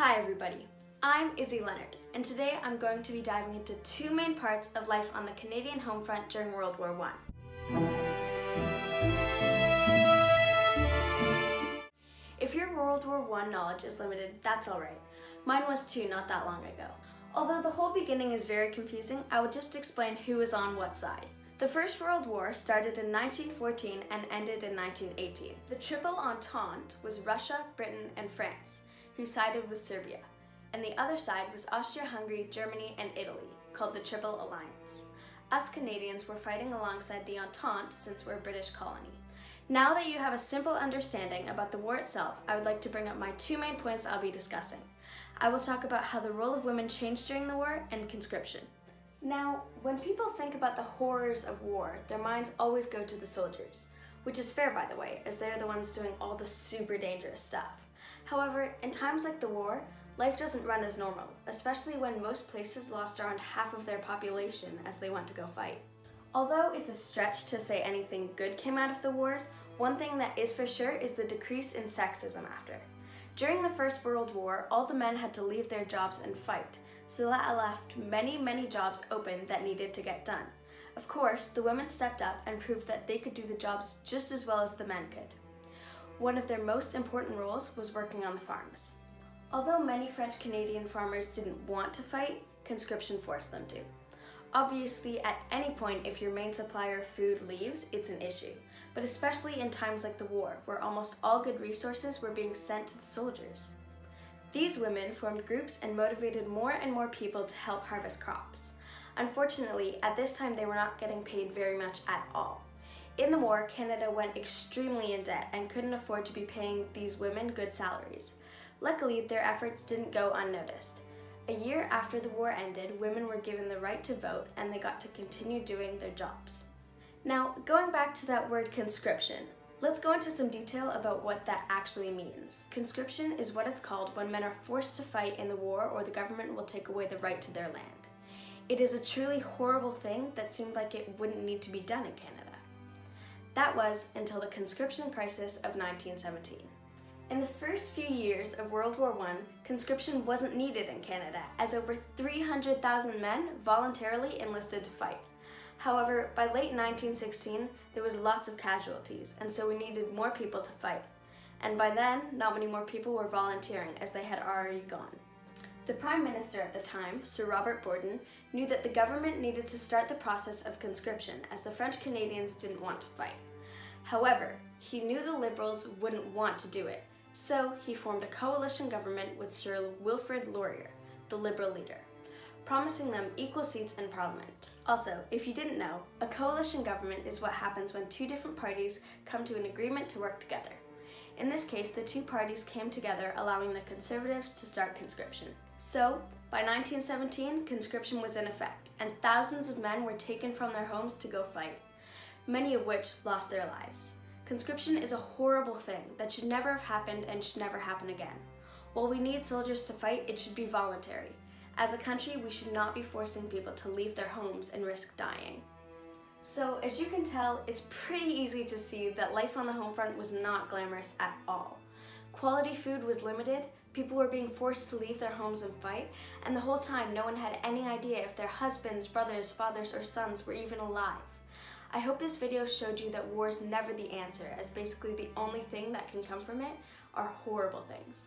Hi everybody, I'm Izzy Leonard, and today I'm going to be diving into two main parts of life on the Canadian Homefront during World War I. If your World War I knowledge is limited, that's alright. Mine was too not that long ago. Although the whole beginning is very confusing, I would just explain who is on what side. The First World War started in 1914 and ended in 1918. The Triple Entente was Russia, Britain, and France, who sided with Serbia, and the other side was Austria-Hungary, Germany, and Italy, called the Triple Alliance. Us Canadians were fighting alongside the Entente since we're a British colony. Now that you have a simple understanding about the war itself, I would like to bring up my two main points I'll be discussing. I will talk about how the role of women changed during the war and conscription. Now, when people think about the horrors of war, their minds always go to the soldiers, which is fair by the way, as they're the ones doing all the super dangerous stuff. However, in times like the war, life doesn't run as normal, especially when most places lost around half of their population as they went to go fight. Although it's a stretch to say anything good came out of the wars, one thing that is for sure is the decrease in sexism after. During the First World War, all the men had to leave their jobs and fight, so that left many jobs open that needed to get done. Of course, the women stepped up and proved that they could do the jobs just as well as the men could. One of their most important roles was working on the farms. Although many French-Canadian farmers didn't want to fight, conscription forced them to. Obviously, at any point if your main supplier of food leaves, it's an issue, but especially in times like the war, where almost all good resources were being sent to the soldiers. These women formed groups and motivated more and more people to help harvest crops. Unfortunately, at this time they were not getting paid very much at all. In the war, Canada went extremely in debt and couldn't afford to be paying these women good salaries. Luckily, their efforts didn't go unnoticed. A year after the war ended, women were given the right to vote and they got to continue doing their jobs. Now, going back to that word conscription, let's go into some detail about what that actually means. Conscription is what it's called when men are forced to fight in the war or the government will take away the right to their land. It is a truly horrible thing that seemed like it wouldn't need to be done in Canada. That was until the conscription crisis of 1917. In the first few years of World War I, conscription wasn't needed in Canada, as over 300,000 men voluntarily enlisted to fight. However, by late 1916, there was lots of casualties, and so we needed more people to fight. And by then, not many more people were volunteering, as they had already gone. The Prime Minister at the time, Sir Robert Borden, knew that the government needed to start the process of conscription as the French Canadians didn't want to fight. However, he knew the Liberals wouldn't want to do it, so he formed a coalition government with Sir Wilfrid Laurier, the Liberal leader, promising them equal seats in Parliament. Also, if you didn't know, a coalition government is what happens when two different parties come to an agreement to work together. In this case, the two parties came together, allowing the Conservatives to start conscription. So, by 1917, conscription was in effect, and thousands of men were taken from their homes to go fight, many of which lost their lives. Conscription is a horrible thing that should never have happened and should never happen again. While we need soldiers to fight, it should be voluntary. As a country, we should not be forcing people to leave their homes and risk dying. So, as you can tell, it's pretty easy to see that life on the home front was not glamorous at all. Quality food was limited, people were being forced to leave their homes and fight, and the whole time no one had any idea if their husbands, brothers, fathers, or sons were even alive. I hope this video showed you that war is never the answer, as basically the only thing that can come from it are horrible things.